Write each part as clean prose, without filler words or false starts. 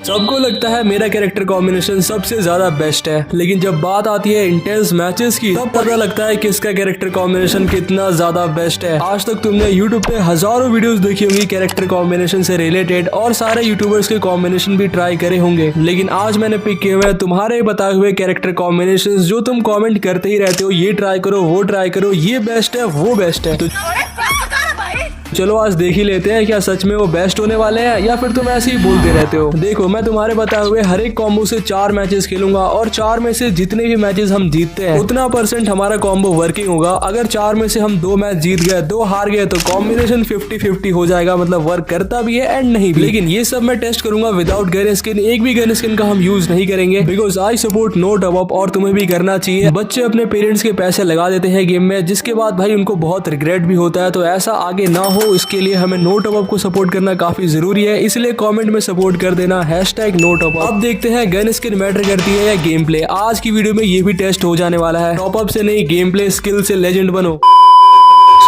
सबको लगता है मेरा कैरेक्टर कॉम्बिनेशन सबसे ज्यादा बेस्ट है, लेकिन जब बात आती है इंटेंस मैचेस की तब पता लगता है कि इसका कैरेक्टर कॉम्बिनेशन कितना ज्यादा बेस्ट है। आज तक तुमने YouTube पे हजारों वीडियोस देखी होंगी कैरेक्टर कॉम्बिनेशन से रिलेटेड और सारे यूट्यूबर्स के कॉम्बिनेशन भी ट्राई करे होंगे, लेकिन आज मैंने पिक किए हुए तुम्हारे बताए हुए कैरेक्टर कॉम्बिनेशन जो तुम कॉमेंट करते ही रहते हो, ये ट्राई करो वो ट्राई करो, ये बेस्ट है वो बेस्ट है। तो चलो आज देख ही लेते हैं क्या सच में वो बेस्ट होने वाले हैं या फिर तुम ऐसे ही बोलते रहते हो। देखो मैं तुम्हारे बताए हुए हर एक कॉम्बो से 4 मैचेस खेलूंगा और 4 में से जितने भी मैचेस हम जीतते हैं उतना % हमारा कॉम्बो वर्किंग होगा। अगर 4 में से हम 2 मैच जीत गए 2 हार गए तो कॉम्बिनेशन 50-50 हो जाएगा, मतलब वर्क करता भी है एंड नहीं भी। लेकिन ये सब मैं टेस्ट करूंगा विदाउट गन स्किन, एक भी गन स्किन का हम यूज नहीं करेंगे because I support know top up और तुम्हें भी करना चाहिए। बच्चे अपने पेरेंट्स के पैसे लगा देते हैं गेम में जिसके बाद भाई उनको बहुत रिग्रेट भी होता है, तो ऐसा आगे ना हो इसके लिए हमें नो टॉप अप को सपोर्ट करना काफी जरूरी है, इसलिए कमेंट में सपोर्ट कर देना #नो टॉप अप। अब देखते हैं गन स्किन मैटर करती है या गेम प्ले। आज की वीडियो में ये भी टेस्ट हो जाने वाला है, टॉप अप से नहीं गेम प्ले स्किल से लेजेंड बनो।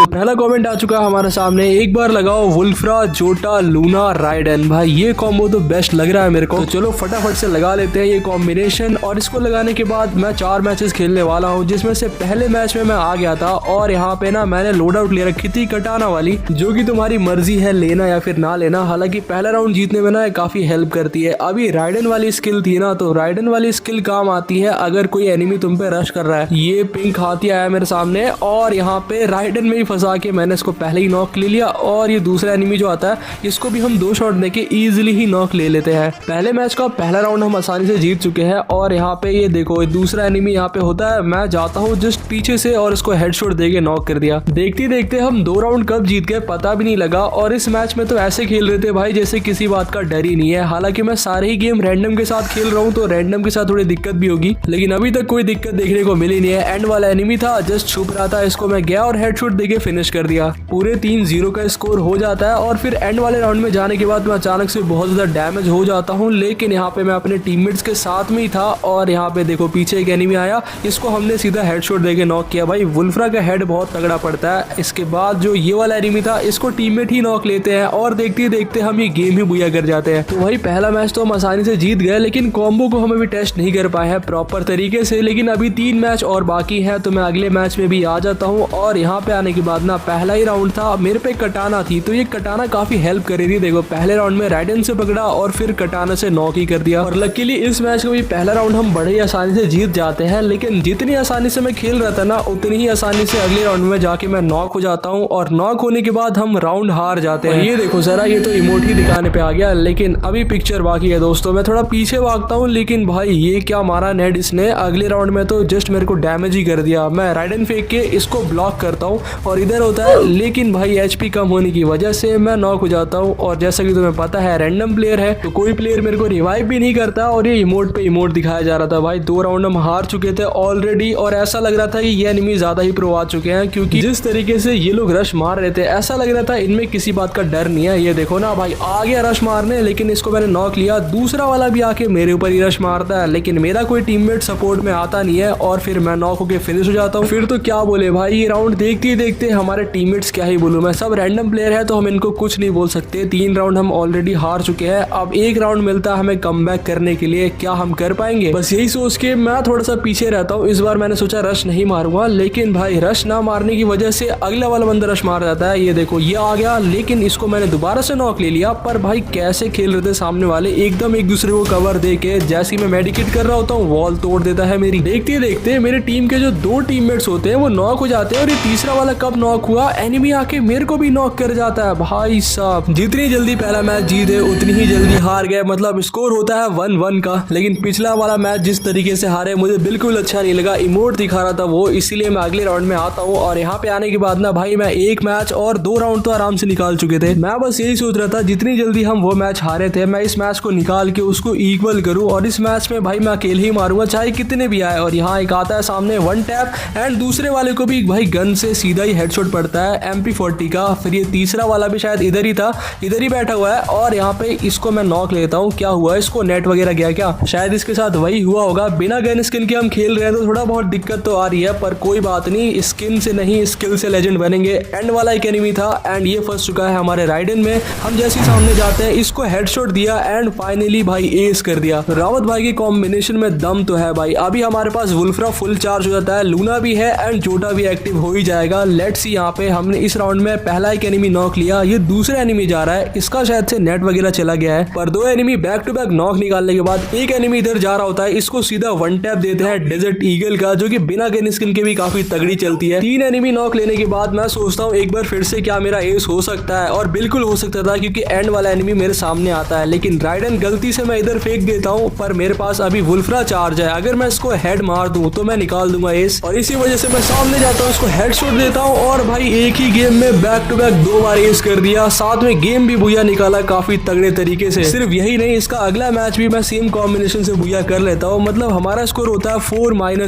पहला कमेंट आ चुका है हमारे सामने, एक बार लगाओ वुल्फ्रा जोटा लूना राइडन। भाई ये कॉम्बो तो बेस्ट लग रहा है मेरे को, तो चलो फटाफट से लगा लेते हैं ये कॉम्बिनेशन। और इसको लगाने के बाद मैं 4 मैचेस खेलने वाला हूँ, जिसमें से पहले मैच में मैं आ गया था और यहाँ पे ना मैंने लोड आउट ले रखी थी कटाना वाली, जो कि तुम्हारी मर्जी है लेना या फिर ना लेना। हालांकि पहला राउंड जीतने में ना काफी हेल्प करती है। अभी राइडन वाली स्किल थी ना, तो राइडन वाली स्किल काम आती है अगर कोई एनिमी तुम पे रश कर रहा है। ये पिंक हाथी आया मेरे सामने और यहाँ पे राइडन में फंसा के मैंने इसको पहले ही नॉक ले लिया और ये दूसरा एनिमी जो आता है इसको भी हम 2 शॉट देके इजीली ही नॉक ले लेते हैं। पहले मैच का पहला राउंड हम आसानी से जीत चुके हैं और यहाँ पे ये देखो दूसरा एनिमी यहाँ पे होता है, मैं जाता हूँ जस्ट पीछे से और इसको हेडशॉट देके नॉक कर दिया। देखते देखते हम 2 राउंड कब जीत गए पता भी नहीं लगा और इस मैच में तो ऐसे खेल रहे थे भाई जैसे किसी बात का डर ही नहीं है। हालांकि मैं सारे ही गेम रैंडम के साथ खेल रहा हूँ तो रैंडम के साथ थोड़ी दिक्कत भी होगी, लेकिन अभी तक कोई दिक्कत देखने को मिली नहीं है। एंड वाला एनिमी था जस्ट छुप रहा था, इसको मैं गया और हेडशॉट देके फिनिश कर दिया। पूरे 3-0 का स्कोर हो जाता है और फिर एंड वाले राउंड में जाने के बाद मैं अचानक से बहुत ज्यादा डैमेज हो जाता हूँ, लेकिन यहाँ पे मैं अपने टीममेट्स के साथ में ही था और यहाँ पे देखो पीछे एक एनिमी आया, इसको हमने सीधा हेडशॉट देके नॉक किया। भाई वुल्फ्रा का हेड बहुत तगड़ा पड़ता है। इसके बाद जो ये वाला एनिमी था इसको टीममेट ही नॉक लेते हैं और देखते देखते हम ये गेम ही बुया कर जाते हैं। तो भाई पहला मैच तो हम आसानी से जीत गए, लेकिन कॉम्बो को हम अभी टेस्ट नहीं कर पाए हैं प्रॉपर तरीके से। लेकिन अभी 3 मैच और बाकी है, तो मैं अगले मैच में भी आ जाता हूँ। और यहाँ पे आने के बाद ना पहला ही राउंड था, मेरे पे कटाना थी तो ये कटाना काफी हेल्प कर रही थी। देखो पहले राउंड में राइडन से पकड़ा और फिर कटाना से नॉक ही कर दिया। और लकीली इस मैच को भी पहला राउंड हम बड़े ही आसानी से जीत जाते हैं, लेकिन जितनी आसानी से मैं खेल रहा था ना उतनी ही आसानी से अगले राउंड में जाके मैं नॉक हो जाता हूँ और नॉक होने के बाद हम राउंड हार जाते हैं। ये देखो जरा, ये तो इमोट ही दिखाने पे आ गया, लेकिन अभी पिक्चर बाकी है दोस्तों। मैं थोड़ा पीछे भागता हूँ, लेकिन भाई ये क्या मारा नेड इसने अगले राउंड में, तो जस्ट मेरे को डैमेज ही कर दिया। मैं राइडन फेंक के इसको ब्लॉक करता हूँ और इधर होता है, लेकिन भाई HP कम होने की वजह से मैं नॉक हो जाता हूँ। और जैसा कि तुम्हें पता है रैंडम प्लेयर है तो कोई प्लेयर मेरे को रिवाइव भी नहीं करता और ये इमोट पे इमोट दिखाया जा रहा था। भाई 2 राउंड हम हार चुके थे ऑलरेडी और ऐसा लग रहा था कि ये एनिमी ज्यादा ही प्रो आ चुके हैं, क्योंकि जिस तरीके से ये लोग रश मार रहे थे ऐसा लग रहा था इनमें किसी बात का डर नहीं है। ये देखो ना भाई आ गया रश मारने, लेकिन इसको मैंने नॉक लिया। दूसरा वाला भी आके मेरे ऊपर ही रश मारता है, लेकिन मेरा कोई टीममेट सपोर्ट में आता नहीं है और फिर मैं नॉक होके फिनिश हो जाता हूँ। फिर तो क्या बोले भाई, ये राउंड देखते ही देखते हमारे टीममेट्स क्या ही बोलूं मैं, सब रैंडम प्लेयर है तो हम इनको कुछ नहीं बोल सकते। 3 राउंड हम ऑलरेडी हार चुके हैं, अब 1 राउंड मिलता है हमें कमबैक करने के लिए। क्या हम कर पाएंगे? बस यही सोच के मैं थोड़ा सा पीछे रहता हूँ। इस बार मैंने सोचा रश नहीं मारूंगा, लेकिन भाई रश ना मारने की वजह से अगला वाला बंदा रश मार जाता है। ये देखो ये आ गया, लेकिन इसको मैंने दोबारा से नॉक ले लिया। पर भाई कैसे खेल रहे थे सामने वाले, एकदम एक दूसरे को कवर दे के, जैसे ही मैं मेडिकेट कर रहा होता हूँ वॉल तोड़ देता है मेरी। देखते देखते मेरे टीम के जो 2 टीममेट्स होते हैं वो नॉक हो जाते हैं और ये तीसरा वाला कब नॉक हुआ, एनिमी आके मेरे को भी नॉक कर जाता है। भाई साहब जितनी जल्दी पहला मैच जीते उतनी ही जल्दी हार गए, मतलब स्कोर होता है 1-1 का। लेकिन पिछला वाला मैच जिस तरीके से हारे मुझे बिल्कुल अच्छा नहीं लगा, इमोट दिखा रहा था वो, इसीलिए मैं अगले राउंड में आता हूँ। और यहाँ पे आने के बाद ना भाई मैं 1 मैच और 2 राउंड तो आराम से निकाल चुके थे। मैं बस यही सोच रहा था जितनी जल्दी हम वो मैच हारे थे मैं इस मैच को निकाल के उसको इक्वल करूँ, और इस मैच में भाई मैं अकेले ही मारूंगा चाहे कितने भी आए। और यहाँ एक आता है सामने 1 टैप एंड दूसरे वाले को भी भाई गन से सीधा ही हेडशॉट पड़ता है MP40 का। फिर ये तीसरा वाला भी शायद इधर ही था, इधर ही बैठा हुआ है और यहाँ पे इसको मैं नॉक लेता हूँ। क्या हुआ, इसको नेट वगैरह गया क्या? शायद इसके साथ वही हुआ होगा। बिना गन स्किन के हम खेल रहे हैं तो थोड़ा बहुत दिक्कत तो आ रही है, पर कोई बात नहीं, स्किन से नहीं स्किल से लेजेंड बनेंगे। एंड वाला एक एनिमी था एंड ये फंस चुका है हमारे राइडन में। हम जैसे ही सामने जाते हैं इसको हेडशॉट दिया एंड फाइनली भाई एस कर दिया। रावत भाई के कॉम्बिनेशन में दम तो है भाई। अभी हमारे पास वुल्फ्रा फुल चार्ज हो जाता है, लूना भी है एंड जोटा भी एक्टिव हो ही जाएगा। लेट्स सी, यहाँ पे हमने इस राउंड में पहला एक एनिमी नॉक लिया, ये दूसरा एनिमी जा रहा है, इसका शायद से नेट वगैरह चला गया है। पर दो enemy back to back knock निकालने के बाद एक एनिमी इधर जा रहा होता है, इसको सीधा वन टैप देते हैं डेजर्ट ईगल का, जो कि बिना गन स्किन के भी काफी तगड़ी चलती है। 3 एनिमी नॉक लेने के बाद मैं सोचता हूँ एक बार फिर से क्या मेरा एस हो सकता है, और बिल्कुल हो सकता था क्योंकि एंड वाला एनिमी मेरे सामने आता है। लेकिन राइडन गलती से मैं इधर फेंक देता हूँ, पर मेरे पास अभी वुल्फ्रा चार्ज है, अगर मैं इसको हेड मार दूं तो मैं निकाल दूंगा एस, और इसी वजह से मैं सामने जाता हूँ, इसको हेडशॉट देता हूँ और भाई एक ही गेम में बैक टू बैक 2 बार एस कर दिया। साथ में गेम भी बुया निकाला काफी तगड़े तरीके से। सिर्फ यही नहीं, इसका अगला मैच भी मैं सेम कॉम्बिनेशन से बुया कर लेता हूँ। मतलब हमारा स्कोर होता है 4-1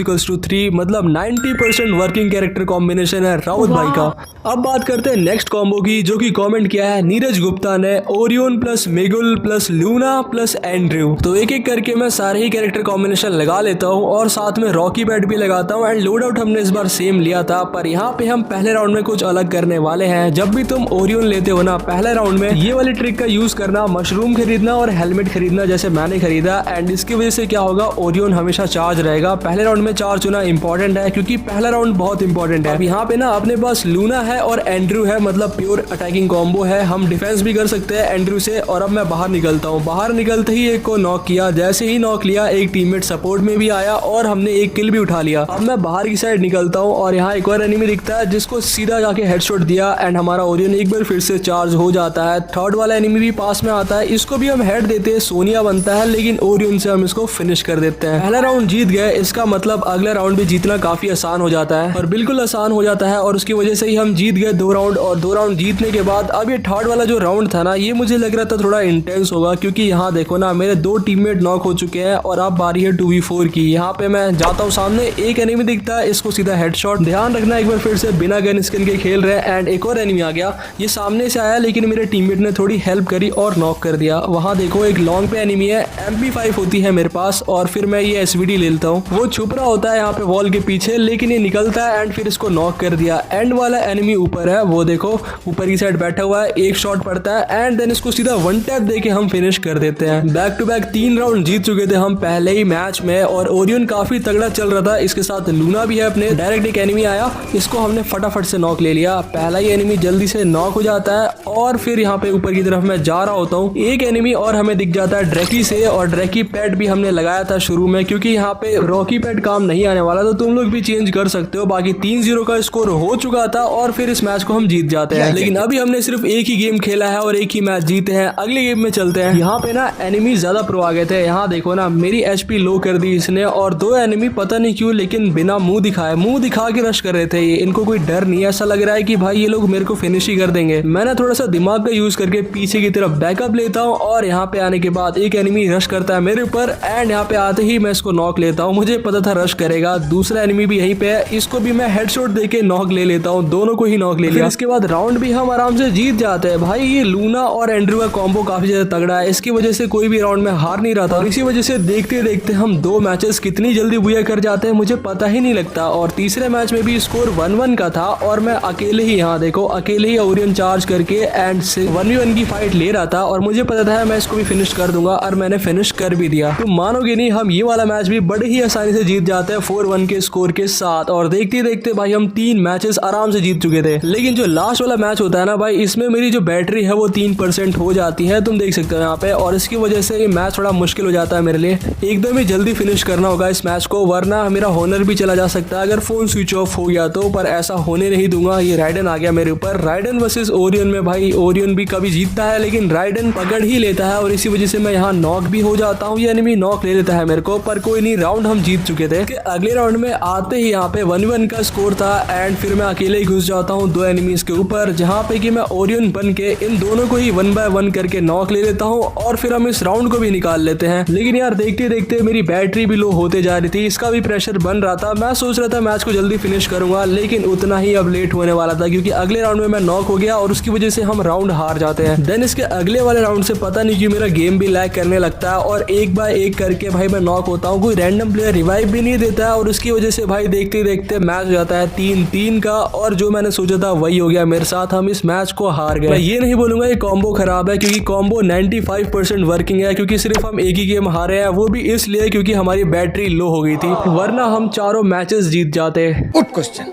= 3, मतलब 90% वर्किंग कैरेक्टर कॉम्बिनेशन है राउत भाई का। अब बात करते हैं नेक्स्ट कॉम्बो की, जो कि कमेंट किया है नीरज गुप्ता ने, ओरियन प्लस मेगुल प्लस लूना प्लस एंड्रयू। तो एक एक करके मैं सारे ही कैरेक्टर कॉम्बिनेशन लगा लेता हूँ और साथ में रॉकी बैट भी लगाता हूँ। एंड लोड आउट हमने इस बार सेम लिया था, पर यहाँ पे हम पहले राउंड में कुछ अलग करने वाले हैं। जब भी तुम ओरियन लेते हो ना पहले राउंड में, ये वाली ट्रिक का यूज करना, मशरूम खरीदना और हेलमेट खरीदना जैसे मैंने खरीदा। एंड इसकी वजह से क्या होगा, ओरियन हमेशा चार्ज रहेगा। पहले राउंड में चार्ज होना इंपॉर्टेंट है क्योंकि पहला राउंड बहुत इंपॉर्टेंट है। अब यहाँ पे ना अपने पास लूना है और एंड्रयू है, मतलब प्योर अटैकिंग कॉम्बो है, हम डिफेंस भी कर सकते हैं एंड्रयू से। और अब मैं बाहर निकलता हूँ, बाहर निकलते ही एक को नॉक किया, जैसे ही नॉक लिया एक टीममेट सपोर्ट में भी आया और हमने एक किल भी उठा लिया। अब मैं बाहर की साइड निकलता हूँ और यहाँ एक और एनिमी दिखता है जिसको सीधा जाके हेडशॉट दिया एंड हमारा ओरियन एक बार फिर से चार्ज हो जाता है। थर्ड वाला एनिमी भी पास में आता है, इसको भी हम हेड देते हैं, सोनिया बनता है, लेकिन ओरियन से हम इसको फिनिश कर देते हैं। पहला राउंड जीत गए, इसका मतलब अगला राउंड भी जीतना काफी आसान हो जाता है, और बिल्कुल आसान हो जाता है, और उसकी वजह से ही हम जीत गए 2 राउंड। और 2 राउंड जीतने के बाद अब ये थर्ड वाला जो राउंड था ना, ये मुझे लग रहा था थोड़ा इंटेंस होगा, क्योंकि यहाँ देखो ना मेरे 2 टीममेट नॉक हो चुके हैं और अब बारी है 2v4 की। यहाँ पे मैं जाता हूँ सामने, एक एनिमी दिखता है, इसको सीधा हेडशॉट। ध्यान रखना एक बार फिर से बिना गन स्किन के खेल रहे हैं। एंड एक और एनिमी आ गया, ये सामने से आया लेकिन मेरे टीममेट ने थोड़ी हेल्प करी और नॉक कर दिया। वहाँ देखो एक लॉन्ग पे एनिमी है, MP5 होती है मेरे पास, और फिर मैं ये SVD ले लेता हूँ। वो छुप रहा होता है यहाँ पे वॉल के पीछे, लेकिन ये निकलता है एंड फिर इसको नॉक कर दिया। एंड वाला एनिमी ऊपर है, वो देखो ऊपर की साइड बैठा हुआ है, एक शॉट पड़ता है एंड देन इसको सीधा वन टैप देके हम फिनिश कर देते हैं। बैक टू बैक 3 राउंड जीत चुके थे हम पहले ही मैच में, और ओरियन काफी तगड़ा चल रहा था, इसके साथ लूना भी है अपने। डायरेक्ट एक एनिमी आया, इसको हमने फटाफट से नॉक ले लिया। पहला ही एनिमी जल्दी से नॉक हो जाता है, और फिर यहाँ पे ऊपर की तरफ मैं जा रहा होता हूँ, एक एनिमी और हमें दिख जाता है ड्रैकी से, और ड्रैकी पैड भी हमने लगाया था शुरू में, क्योंकि यहाँ पे रॉकी पैड काम नहीं आने वाला, तो तुम लोग भी चेंज कर सकते हो। बाकी 3-0 का स्कोर हो चुका था और फिर इस मैच को हम जीत जाते हैं। लेकिन अभी हमने सिर्फ एक ही गेम खेला है और एक ही मैच जीते हैं। अगले गेम में चलते हैं। यहाँ पे ना एनिमी ज्यादा प्रो आ गए थे, यहाँ देखो ना मेरी HP लो कर दी इसने, और 2 एनिमी पता नहीं क्यों लेकिन बिना मुंह दिखा के रश कर रहे थे। ये इनको कोई डर नहीं है, ऐसा लग रहा है कि भाई ये लोग मेरे को फिनिश ही कर देंगे। मैंने थोड़ा सा दिमाग का यूज करके पीछे की तरफ बैकअप लेता हूँ, और यहाँ पे आने के बाद एक एनिमी रश करता है मेरे ऊपर, एंड यहाँ पे आते ही मैं इसको नॉक लेता हूँ। मुझे पता था रश करेगा। दूसरा एनिमी भी यहीं पे है, इसको भी मैं हेडशॉट देके नॉक ले लेता हूँ, दोनों को ही नॉक ले लिया। इसके बाद राउंड भी हम आराम से जीत जाते हैं। भाई ये लूना और एंड्रयू का कॉम्बो काफी ज्यादा तगड़ा है, इसकी वजह से कोई भी राउंड में हार नहीं रहा था, और इसी वजह से देखते देखते हम 2 मैचेस कितनी जल्दी बुया कर जाते हैं मुझे पता ही नहीं लगता। और तीसरे मैच में भी स्कोर 1-1 का था, और मैं अकेले ही यहाँ देखो अकेले ही ओरियन चार्ज करके एंड से 1v1 की फाइट ले रहा था, और मुझे पता था मैं इसको भी फिनिश कर दूंगा, और मैंने फिनिश कर भी दिया। तो मानोगे नहीं, हम ये वाला मैच भी बड़े ही आसानी से जीत जाते हैं 4-1 के स्कोर के साथ। और देखते देखते भाई हम 3 मैचेस आराम से जीत चुके थे। लेकिन जो लास्ट वाला मैच होता है ना भाई, इसमें मेरी जो बैटरी है वो 3% हो जाती है, तुम देख सकते हो यहाँ पे, और इसकी वजह से ये मैच थोड़ा मुश्किल हो जाता है मेरे लिए। एकदम ही जल्दी फिनिश करना होगा इस मैच को, वरना मेरा होनर भी चला जा सकता है अगर फोन स्विच ऑफ हो गया तो। पर ऐसा होने नहीं दूंगा। ये राइडन आ गया मेरे ऊपर, राइडन वर्सेस ओरियन में भाई ओरियन भी कभी जीतता है लेकिन राइडन पकड़ ही लेता है, और इसी वजह से मैं यहाँ नॉक भी हो जाता हूँ। ये एनिमी नॉक ले लेता है मेरे को, पर कोई नहीं, राउंड हम जीत चुके थे। अगले राउंड में आते ही यहाँ पे 1-1 का स्कोर था, एंड फिर मैं अकेले ही घुस जाता हूँ 2 एनिमीज के ऊपर, जहाँ पे कि मैं ओरियन बन के इन दोनों को ही 1-1 करके नॉक ले लेता हूँ, और फिर हम इस राउंड को भी निकाल लेते हैं। लेकिन यार देखते देखते मेरी बैटरी भी लो होते जा रही थी, इसका भी प्रेशर बन रहा था। मैं सोच रहा था मैच को जल्दी फिनिश करूंगा, लेकिन उतना ही अब लेट होने वाला था क्योंकि अगले राउंड में मैं नॉक हो गया और उसकी वजह से हम राउंड हार जाते हैं। देन इसके अगले वाले राउंड से पता नहीं क्यों मेरा गेम भी लैग करने लगता है और एक बाय एक करके भाई मैं नॉक होता हूँ। कोई रैंडम प्लेयर रिवाइव भी नहीं देता है और उसकी वजह से भाई देखते देखते मैच हो जाता है 3-3 का और जो मैंने सोचा था वही हो गया मेरे साथ। हम इस मैच को हार गए। मैं ये नहीं बोलूंगा ये कॉम्बो खराब है क्योंकि कॉम्बो 95% वर्किंग है, क्योंकि सिर्फ हम एक ही गेम हारे हैं, वो भी इसलिए क्योंकि हमारी बैटरी लो हो गई थी, वरना हम चारों मैचेस जीत जाते। Good question.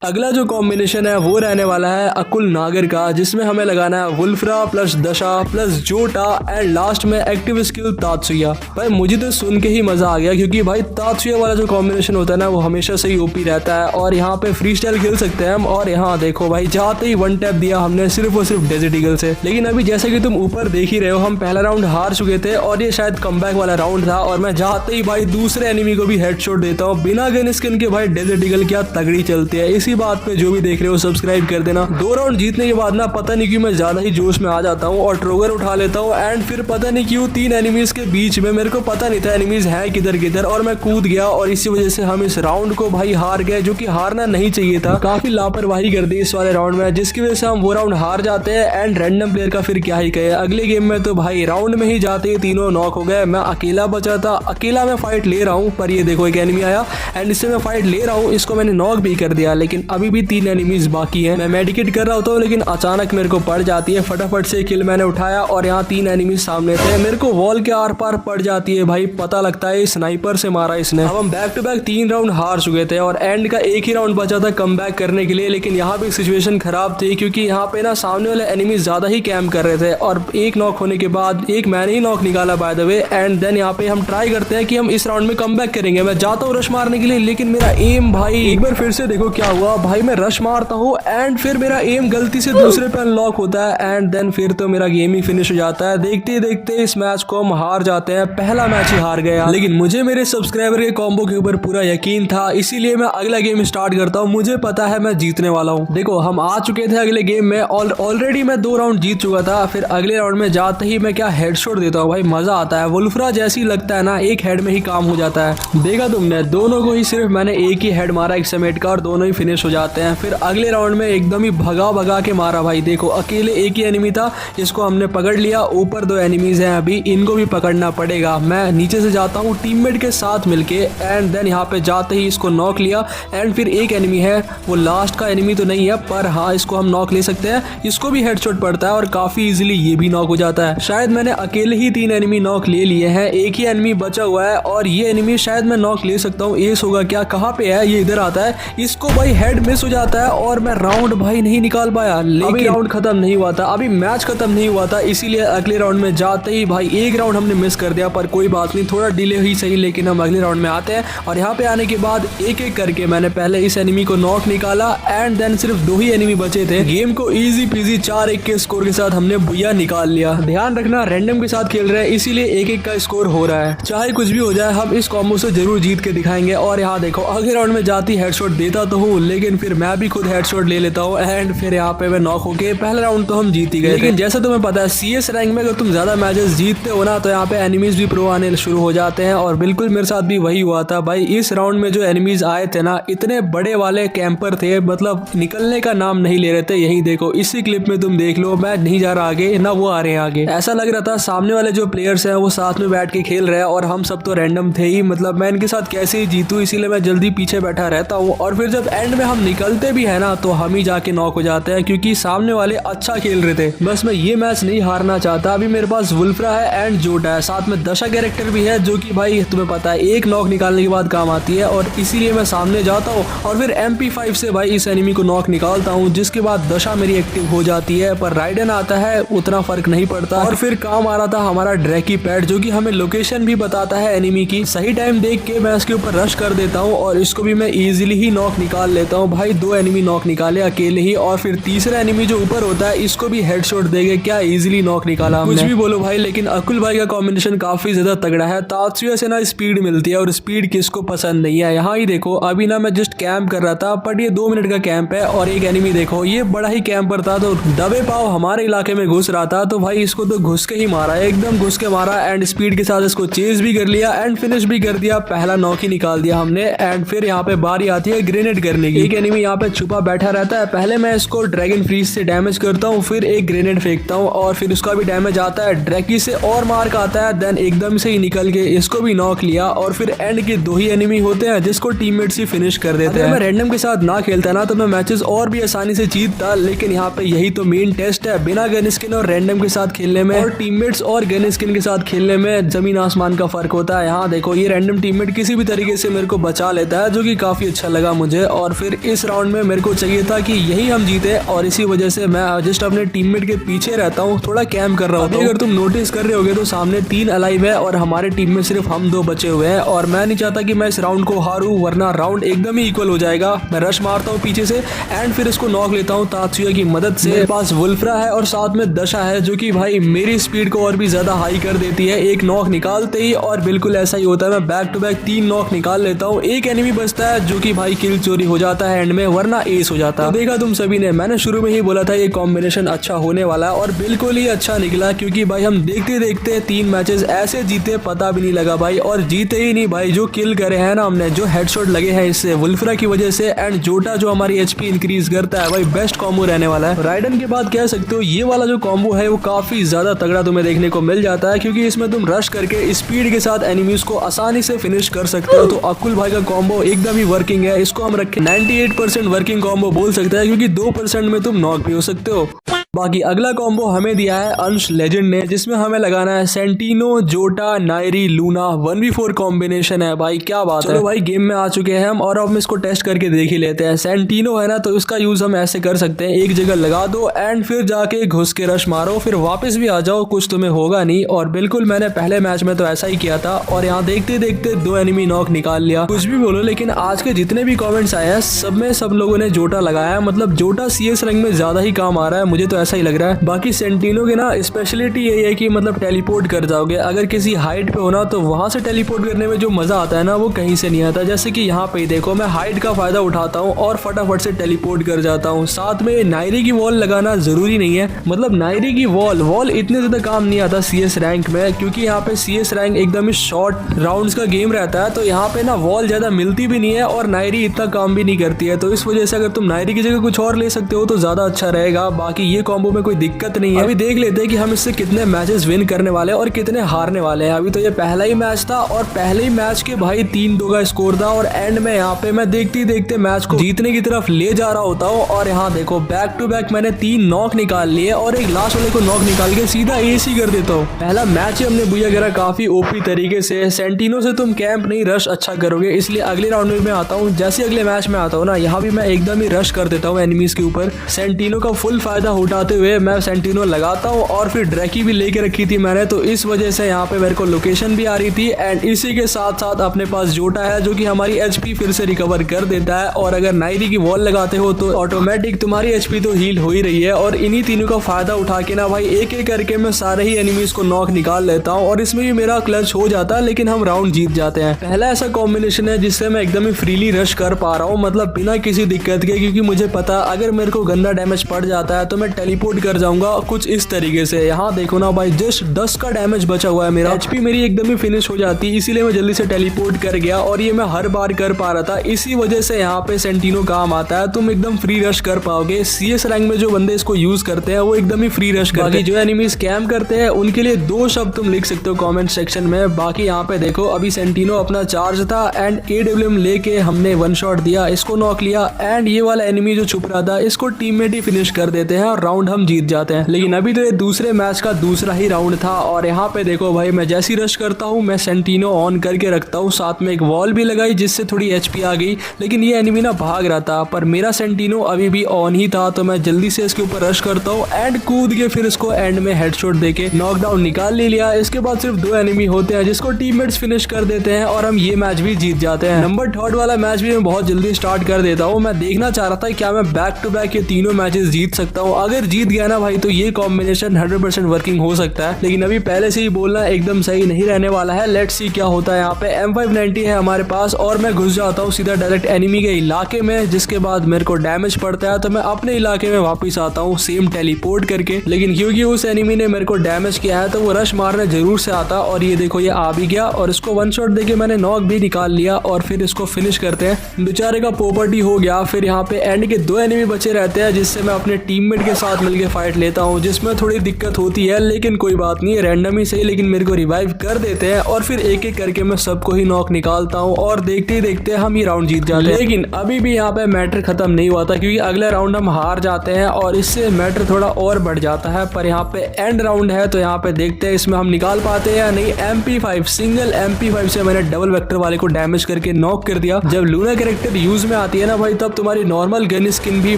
अगला जो कॉम्बिनेशन है वो रहने वाला है अकुल नागर का, जिसमें हमें लगाना है वुल्फ्रा प्लस दशा प्लस जोटा एंड लास्ट में एक्टिव स्किल तात्सुया। भाई मुझे तो सुन के ही मजा आ गया क्योंकि भाई तात्सुया वाला जो कॉम्बिनेशन होता है ना वो हमेशा से ही ओपी रहता है और यहाँ पे फ्री स्टाइल खेल सकते हैं हम। और यहाँ देखो भाई जाते ही वन टैप दिया हमने सिर्फ और सिर्फ डेजर्ट ईगल से। लेकिन अभी जैसे कि तुम ऊपर देख ही रहे हो हम पहला राउंड हार चुके थे और ये शायद कमबैक वाला राउंड था और मैं जाते ही भाई दूसरे एनिमी को भी हेडशॉट देता हूँ बिना गन स्किन के। भाई डेजर्ट ईगल क्या तगड़ी चलती है। इसी बात पे जो भी देख रहे हो सब्सक्राइब कर देना। 2 राउंड जीतने के बाद ना पता नहीं क्यों मैं ज्यादा ही जोश में आ जाता हूँ और ट्रोगर उठा लेता हूँ एंड फिर पता नहीं क्यों 3 एनिमीज के बीच में मेरे को पता नहीं था एनिमीज है किधर किधर और मैं कूद गया और इसी वजह से हम इस राउंड को भाई हार गए, जो कि हारना नहीं चाहिए था। काफी लापरवाही कर दी इस वाले राउंड में जिसकी वजह से हम वो राउंड हार जाते हैं एंड रैंडम प्लेयर का फिर क्या ही कहे। अगले गेम में तो भाई राउंड में ही जाते ही तीनों नॉक हो गए। मैं अकेला बचा था, अकेला मैं फाइट ले रहा हूँ पर ये देखो एक एनिमी आया एंड इससे मैं फाइट ले रहा हूँ, इसको मैंने नॉक भी कर दिया। लेकिन अभी भी 3 एनिमीज बाकी है। मैं मेडिकेट कर रहा होता हूँ लेकिन अचानक मेरे को पड़ जाती है। फटाफट से किल मैंने उठाया और यहाँ 3 एनिमी सामने थे। मेरे को वॉल के आर पार पड़ जाती है भाई, पता लगता है स्नाइपर से मारा इसने। अब हम बैक टू बैक 3 राउंड हार चुके थे और एंड का एक ही राउंड बचा था कम बैक करने के लिए। लेकिन यहाँ पे सिचुएशन खराब थी क्योंकि यहाँ पे ना सामने वाले एनिमी ज्यादा ही कैम्प कर रहे थे और एक नॉक होने के बाद एक मैंने ही नॉक निकाला by the way. And then यहाँ पे हम ट्राई करते हैं कि हम इस राउंड में कम बैक करेंगे। मैं जाता हूँ रश मारने के लिए लेकिन मेरा एम भाई एक बार फिर से देखो क्या हुआ। भाई मैं रश मारता हूँ एंड फिर मेरा एम गलती से दूसरे पे अनलॉक होता है एंड देन फिर तो मेरा गेम ही फिनिश हो जाता है। देखते देखते इस मैच को हम हार जाते हैं। पहला मैच ही हार गया लेकिन मुझे मेरे सब्सक्राइबर के कॉम्बो के ऊपर पूरा यकीन था, इसीलिए मैं अगला गेम स्टार्ट करता हूँ। मुझे पता है मैं जीतने वाला हूँ। देखो हम आ चुके थे अगले गेम में और ऑलरेडी मैं 2 राउंड जीत चुका था। फिर अगले राउंड में जाते ही मैं क्या हेडशॉट देता हूँ भाई, मजा आता है। वुल्फ्रा जैसी लगता है ना एक हेड में ही काम हो जाता है। देखा तुमने दोनों को ही सिर्फ मैंने एक ही हेड मारा एक समेट का और दोनों ही फिनिश हो जाते हैं। फिर अगले राउंड में एकदम ही भगा के मारा भाई। देखो अकेले एक ही एनिमी था, इसको हमने पकड़ लिया। ऊपर 2 एनिमीज हैं अभी, इनको भी पकड़ना पड़ेगा। मैं नीचे से जाता हूँ टीममेट के साथ मिलके एंड देन यहाँ पे जाते ही इसको नॉक लिया। एंड फिर एक एनिमी है, वो लास्ट का एनिमी तो नहीं है पर हाँ इसको हम नॉक ले सकते हैं। इसको भी हेडशॉट पड़ता है और काफी इजीली ये भी नॉक हो जाता है। शायद मैंने अकेले ही 3 एनिमी नॉक ले लिए हैं, एक ही एनिमी बचा हुआ है और ये एनिमी शायद मैं नॉक ले सकता हूँ। एस होगा क्या, कहाँ पे है ये, इधर आता है। इसको भाई हेड मिस हो जाता है और मैं राउंड भाई नहीं निकाल पाया। लेकिन राउंड खत्म नहीं हुआ था, अभी मैच खत्म नहीं हुआ था, इसीलिए अगले राउंड में जाते ही भाई एक राउंड हमने मिस कर दिया। पर कोई बात नहीं, थोड़ा डिले हुई सही लेकिन हम अगले राउंड में आते हैं। और यहाँ पे आने के बाद एक एक करके मैंने पहले इस एनिमी को नॉक निकाला एंड देन सिर्फ 2 ही एनिमी बचे थे। गेम को इजी पीजी 4-1 के स्कोर के साथ हमने बुया निकाल लिया। ध्यान रखना रैंडम के साथ खेल रहे हैं इसीलिए 1-1 का स्कोर हो रहा है। चाहे कुछ भी हो जाए हम इस कॉम्बो से जरूर जीत के दिखाएंगे। और यहाँ देखो अगले राउंड में जाती हेडशॉट देता तो हूँ लेकिन फिर मैं भी खुद हेडशॉट ले लेता हूँ एंड फिर यहाँ पे मैं नॉक होके पहला राउंड तो हम जीत ही गए। लेकिन जैसे तुम्हें पता है CS रैंक में अगर तुम ज्यादा मैचेस जीतते हो ना तो यहाँ पे एनिमीज भी प्रो आने शुरू हो जाते हैं और बिल्कुल मेरे साथ भी वही हुआ था भाई। इस राउंड में जो एनिमीज आए थे ना इतने बड़े वाले कैंपर थे, मतलब निकलने का नाम नहीं ले रहे थे। यही देखो इसी क्लिप में तुम देख लो, मैं नहीं जा रहा आगे ना वो आ रहे हैं आगे। ऐसा लग रहा था सामने वाले जो प्लेयर्स हैं वो साथ में बैठ के खेल रहे हैं और हम सब तो रैंडम थे ही, मतलब मैं इनके साथ कैसे ही जीतूं, इसीलिए मैं जल्दी पीछे बैठा रहता हूँ। और फिर जब एंड में हम निकलते भी है ना तो हम ही जाके नॉक हो जाते हैं क्योंकि सामने वाले अच्छा खेल रहे थे। बस मैं ये मैच नहीं हारना चाहता। अभी मेरे पास वुल्फ्रा है एंड जोटा है, साथ में दशा कैरेक्टर भी है जो कि भाई तुम्हें पता है एक नॉक निकालने के बाद काम आती है। और इसीलिए मैं सामने जाता हूँ और फिर MP5 से भाई इस एनिमी को नॉक निकालता हूँ जिसके बाद दशा मेरी एक्टिव हो जाती है। पर राइडन आता है उतना फर्क नहीं पड़ता। और फिर काम आ रहा था हमारा ड्रैकी पैड जो कि हमें लोकेशन भी बताता है एनिमी की। सही टाइम देख के मैं इसके ऊपर रश कर देता हूँ और इसको भी मैं इजीली ही नॉक निकाल लेता हूँ भाई। 2 एनिमी नॉक निकाले अकेले ही और फिर तीसरा एनिमी जो ऊपर होता है इसको भी हेडशॉट देके क्या इजीली नॉक निकाला हमने। कुछ भी बोलो भाई लेकिन अकुल भाई का कॉम्बिनेशन काफी ज्यादा तगड़ा है। तात्सुया से ना स्पीड मिलती है और स्पीड किसको पसंद नहीं है। यहाँ ही देखो अभी ना मैं जस्ट कैंप कर रहा था बट ये 2 मिनट का कैंप है और एक एनिमी देखो ये बड़ा ही कैंपर था तो दबे पाव हमारे इलाके में घुस रहा था तो भाई इसको तो घुस के ही मारा, एकदम घुस के मारा एंड स्पीड के साथ इसको चेज भी कर लिया एंड फिनिश भी कर दिया। पहला नॉक ही निकाल दिया हमने। एंड फिर यहाँ पे बारी आती है ग्रेनेड करने की। एक एनिमी यहाँ पे छुपा बैठा रहता है। पहले मैं इसको ड्रैगन फ्रीज से डैमेज करता हूँ, फिर एक ग्रेनेड फेंकता हूँ और फिर उसका भी डैमेज आता है। ड्रैकी से और मार्क आता है, देन एकदम से ही निकल के इसको भी नॉक लिया और फिर एंड के 2 ही एनिमी होते हैं जिसको टीममेट्स ही फिनिश कर देते हैं। मैं रैंडम के साथ ना खेलता ना तो मैं मैचेस और भी आसानी से जीतता, लेकिन यहाँ पे यही तो मेन टेस्ट है। बिना गन स्किन और रैंडम के साथ खेलने में और टीममेट्स और गन स्किन के साथ खेलने में जमीन आसमान का फर्क होता है। यहाँ देखो ये रैंडम टीममेट किसी भी तरीके से मेरे को बचा लेता है, जो कि काफी अच्छा लगा मुझे। और फिर इस राउंड में मेरे को चाहिए था कि यही हम जीते और इसी वजह से मैं जस्ट अपने टीममेट के पीछे रहता हूँ, थोड़ा कैम्प कर रहा हूँ। अगर तुम नोटिस कर रहे होगे तो सामने 3 अलाइव है और हमारे टीम में सिर्फ हम 2 बचे हुए हैं और मैं नहीं चाहता कि मैं इस राउंड को हारूं, वरना राउंड एकदम ही इक्वल हो जाएगा। मैं रश मारता हूँ पीछे से एंड फिर इसको नॉक लेता हूँ तात्सुया की मदद से। मेरे पास वुल्फ्रा है और साथ में दशा है, जो कि भाई मेरी स्पीड को और भी ज्यादा हाई कर देती है एक नॉक निकालते ही। और बिल्कुल ऐसा ही होता है, मैं बैक टू बैक 3 नॉक निकाल लेता हूँ। एक एनिमी बचता है जो कि भाई किल चोरी हो जाता है एंड में, वरना एस हो जाता। तो देखा तुम सभी ने, मैंने शुरू में ही बोला था ये कॉम्बिनेशन अच्छा होने वाला है और बिल्कुल ही अच्छा निकला, क्योंकि भाई हम देखते देखते 3 मैचेस ऐसे जीते पता भी नहीं लगा भाई। और जीते ही नहीं भाई, जो किल करे हैं ना हमने, जो हेडशॉट लगे हैं इससे वुल्फ्रा की वजह से एंड जोटा जो हमारी एचपी इंक्रीज करता है, भाई बेस्ट कॉम्बो रहने वाला है। राइडन के बाद कह सकते हो ये वाला जो कॉम्बो है वो काफी ज्यादा तगड़ा तुम्हें देखने को मिल जाता है, क्योंकि इसमें तुम रश करके स्पीड के साथ एनिमीज को आसानी से फिनिश कर सकते हो। तो अकुल भाई का कॉम्बो एकदम ही वर्किंग है, इसको हम रखें 98% वर्किंग कॉम्बो बोल सकते हैं, क्योंकि 2% में तुम नॉक भी हो सकते हो। बाकी अगला कॉम्बो हमें दिया है अंश लेजेंड ने, जिसमें हमें लगाना है सेंटिनो, जोटा, नायरी, लूना 1v4 कॉम्बिनेशन है। भाई क्या बात है। चलो भाई गेम में आ चुके हैं हम और अब हम इसको टेस्ट करके देख ही लेते हैं। सेंटिनो है ना, तो इसका यूज हम ऐसे कर सकते हैं, एक जगह लगा दो एंड फिर जाके घुस के रश मारो, फिर वापस भी आ जाओ, कुछ तुम्हें होगा नहीं। और बिल्कुल मैंने पहले मैच में तो ऐसा ही किया था और यहाँ देखते देखते 2 एनिमी नॉक निकाल लिया। कुछ भी बोलो, लेकिन आज के जितने भी कॉमेंट्स आए हैं सब में सब लोगों ने जोटा लगाया है। मतलब जोटा CS रैंक में ज्यादा ही काम आ रहा है, मुझे तो ऐसा ही लग रहा है। बाकी सेंटिनो की ना स्पेशलिटी यही है कि मतलब टेलीपोर्ट कर जाओगे। अगर किसी हाइट पे हो ना तो वहां से टेलीपोर्ट करने में जो मजा आता है ना वो कहीं से नहीं आता। जैसे कि यहाँ पे देखो मैं हाइट का फायदा उठाता हूँ और फटाफट से टेलीपोर्ट कर जाता हूँ। साथ में नायरी की वॉल लगाना जरूरी नहीं है, मतलब नायरी की वॉल इतने ज्यादा काम नहीं आता CS रैंक में, क्योंकि यहाँ पे CS रैंक एकदम ही शॉर्ट राउंड्स का गेम रहता है, तो यहाँ पे ना वॉल ज्यादा मिलती भी नहीं है और नायरी इतना काम भी नहीं करती है। तो इस वजह से अगर तुम नायरी की जगह कुछ और ले सकते हो तो ज्यादा अच्छा रहेगा। बाकी ये कॉम्बो में कोई दिक्कत नहीं है। अभी देख लेते हैं कि हम इससे कितने मैचेस विन करने वाले हैं और कितने हारने वाले हैं। अभी तो ये पहला ही मैच था और पहले ही मैच के भाई 3-2 का स्कोर था और एंड में यहाँ पे मैं देखते देखते मैच को जीतने की तरफ ले जा रहा होता हूँ। और यहाँ देखो बैक टू बैक मैंने 3 नॉक निकाल लिए और एक लास्ट वाले को नॉक निकाल के सीधा एस ही कर देता हूँ। पहला मैच ही हमने बुया करा काफी ओपी तरीके से। सेंटिनो से तुम कैंप नहीं रश अच्छा करोगे, इसलिए अगले राउंड में मैं आता हूँ। जैसे अगले मैच में आता हूँ ना, यहाँ भी मैं एकदम ही रश कर देता हूँ एनिमीज के ऊपर। सेंटिनो का फुल फायदा उठाते हुए मैं सेंटिनो लगाता हूँ और फिर ड्रैकी भी लेके रखी थी मैंने, तो इस वजह से यहाँ पे मेरे को लोकेशन भी आ रही थी। एंड इसी के साथ साथ अपने पास जोटा है जो कि हमारी एचपी फिर से रिकवर कर देता है। और अगर नायरी की वॉल लगाते हो तो ऑटोमेटिक तुम्हारी एचपी तो हील हो ही रही है। और इन्हीं तीनों का फायदा उठा के ना भाई एक एक करके मैं सारे ही एनिमीज को नॉक निकाल लेता हूँ और इसमें भी मेरा क्लच हो जाता है, लेकिन हम राउंड जीत जाते हैं। पहला ऐसा कॉम्बिनेशन है जिससे मैं एकदम ही फ्रीली रश कर पा रहा हूँ, मतलब बिना किसी दिक्कत के, क्योंकि मुझे पता अगर मेरे को गंदा डैमेज पड़ जाता है तो मैं टेलीपोर्ट कर जाऊंगा कुछ इस तरीके से। यहाँ देखो ना भाई जस्ट 10 का डैमेज बचा हुआ है, मेरा एचपी मेरी एकदम ही फिनिश हो जाती है, इसीलिए मैं जल्दी से टेलीपोर्ट कर गया और ये मैं हर बार कर पा रहा था। इसी वजह से यहाँ पे सेंटिनो काम आता है, तुम एकदम फ्री रश कर पाओगे। CS रैंक में जो बंदे इसको यूज करते हैं वो एकदम ही फ्री रश करते हैं। जो एनिमी स्कैम करते हैं उनके लिए 2 शब्द तुम लिख सकते हो कमेंट सेक्शन में। बाकी यहाँ पे देखो अभी सेंटिनो अपना चार्ज था एंड AWM लेके हमने 1 शॉट दिया, इसको नॉक लिया एंड ये वाला एनिमी जो छुप रहा था इसको टीममेट ही फिनिश कर देते हैं और राउंड हम जीत जाते हैं। लेकिन अभी तो ये दूसरे मैच का दूसरा ही राउंड था और यहाँ पे देखो भाई मैं जैसी रश करता हूँ मैं सेंटिनो ऑन करके रखता हूँ, साथ में एक वॉल भी लगाई जिससे थोड़ी एचपी आ गई। लेकिन ये एनिमी ना भाग रहा था पर मेरा सेंटिनो अभी भी ऑन ही था, तो मैं जल्दी से इसके ऊपर रश करता हूँ एंड कूद के फिर इसको एंड में हेडशॉट देके नॉकडाउन निकाल ले लिया। इसके बाद सिर्फ 2 एनिमी होते हैं जिसको टीममेट्स फिनिश कर देते हैं और हम ये मैच भी जीत जाते हैं। नंबर 3 वाला मैच भी मैं बहुत जल्दी स्टार्ट कर देता हूँ। मैं देखना चाह रहा था क्या मैं बैक टू बैक ये तीनों मैचेस जीत सकता हूँ। अगर जीत गया ना भाई तो ये कॉम्बिनेशन 100% वर्किंग हो सकता है, लेकिन अभी पहले से ही बोलना एकदम सही नहीं रहने वाला है। लेट्स सी क्या होता है। यहाँ पे M590 है हमारे पास और मैं घुस जाता हूँ सीधा डायरेक्ट एनिमी के इलाके में, जिसके बाद मेरे को डैमेज पड़ता है तो मैं अपने इलाके में वापस आता हूँ सेम टेलीपोर्ट करके। लेकिन क्योंकि उस एनिमी ने मेरे को डैमेज किया है तो वो रश मारने जरूर से आता, और ये देखो ये आ भी गया और इसको वन शॉट देके मैंने नॉक भी निकाल लिया और फिर इसको फिनिश करते हैं। बेचारे का पोपर्टी हो गया। फिर यहाँ पे एंड के 2 एनिमी बचे रहते हैं जिससे मैं अपने टीममेट के साथ मिलकर फाइट लेता हूँ, जिसमें थोड़ी दिक्कत होती है लेकिन कोई बात नहीं, रैंडम ही सही लेकिन मेरे को रिवाइव कर देते हैं और फिर एक एक करके मैं सबको ही नॉक निकालता हूँ और देखते ही देखते हम ये राउंड जीत जाते हैं। लेकिन अभी भी यहाँ पे मैटर खत्म नहीं हुआ था क्योंकि अगले राउंड हम हार जाते हैं और इससे मैटर थोड़ा और बढ़ जाता है। पर यहाँ पे एंड राउंड है तो यहाँ पे देखते हैं इसमें हम निकाल पाते हैं या नहीं। MP5 सिंगल MP5 से मैंने डबल वेक्टर वाले को डैमेज करके नॉक कर दिया। जब लूना कैरेक्टर यूज में आती है ना भाई तब तुम्हारी नॉर्मल गन स्किन भी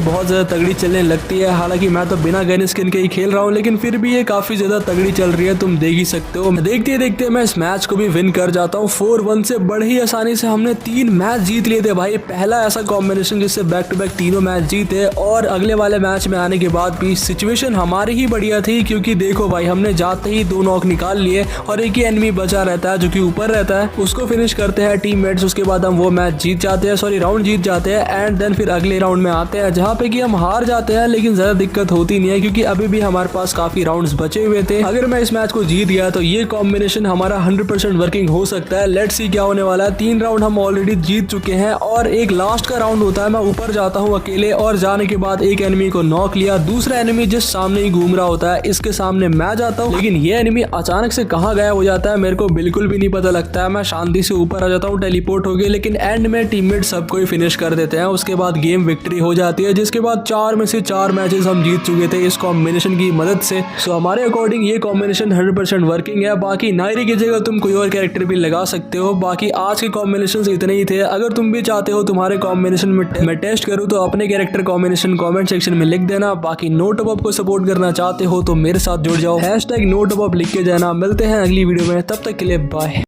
बहुत ज्यादा तगड़ी चलने लगती है। हालांकि मैं तो बिना गन स्किन के ही खेल रहा हूँ लेकिन फिर भी ये काफी ज्यादा तगड़ी चल रही है, तुम देख ही सकते हो। देखते देखते मैं इस मैच को भी विन कर जाता हूँ 4-1 से। बड़े ही आसानी से हमने 3 मैच जीत लिए थे भाई। पहला ऐसा कॉम्बिनेशन जिससे बैक टू बैक तीनों मैच जीते और अगले वाले मैच में आने के बाद भी सिचुएशन हमारी ही बढ़िया थी क्योंकि देखो भाई हमने जाते ही 2 नॉक निकाल लिए और एक ही एनिमी बचा रहता है जो कि ऊपर रहता है, उसको फिनिश करते हैं टीममेट्स। उसके बाद हम वो मैच जीत जाते हैं, सॉरी राउंड जीत जाते हैं एंड देन फिर अगले राउंड में आते हैं जहाँ पे कि हम हार जाते हैं, लेकिन ज्यादा दिक्कत होती नहीं है क्योंकि अभी भी हमारे पास काफी राउंड्स बचे हुए थे। अगर मैं इस मैच को जीत गया तो ये कॉम्बिनेशन हमारा 100% वर्किंग हो सकता है। लेट्स सी क्या होने वाला है। 3 राउंड हम ऑलरेडी जीत चुके हैं और एक लास्ट का राउंड होता है। मैं ऊपर जाता हूँ अकेले और जाने के बाद एक एनिमी को नॉक लिया, दूसरा एनिमी जिस सामने ही घूम रहा होता है इसके सामने मैं जाता हूँ, लेकिन ये एनिमी अचानक से कहाँ गायब हो जाता है मेरे को बिल्कुल भी नहीं पता लगता है। मैं शांति से ऊपर आ जाता हूँ टेलीपोर्ट हो गए, लेकिन एंड में टीममेट सबको ही फिनिश कर देते हैं। उसके बाद गेम विक्ट्री हो जाती है, जिसके बाद 4 में से 4 मैचेस हम जीत चुके थे इस कॉम्बिनेशन की मदद से। सो हमारे अकॉर्डिंग ये कॉम्बिनेशन 100% वर्किंग है। बाकी नायरी की जगह तुम कोई और कैरेक्टर भी लगा सकते हो। बाकी आज के कॉम्बिनेशन इतने ही थे। अगर तुम भी चाहते हो तुम्हारे कॉम्बिनेशन में मैं टेस्ट करूँ तो अपने कैरेक्टर कॉम्बिनेशन कमेंट सेक्शन में लिख देना। बाकी नो टॉप अप को सपोर्ट करना चाहते हो तो मेरे साथ जुड़ जाओ, #NoTopUp लिख के जाना। मिलते हैं अगली वीडियो में, तब तक के लिए बाय।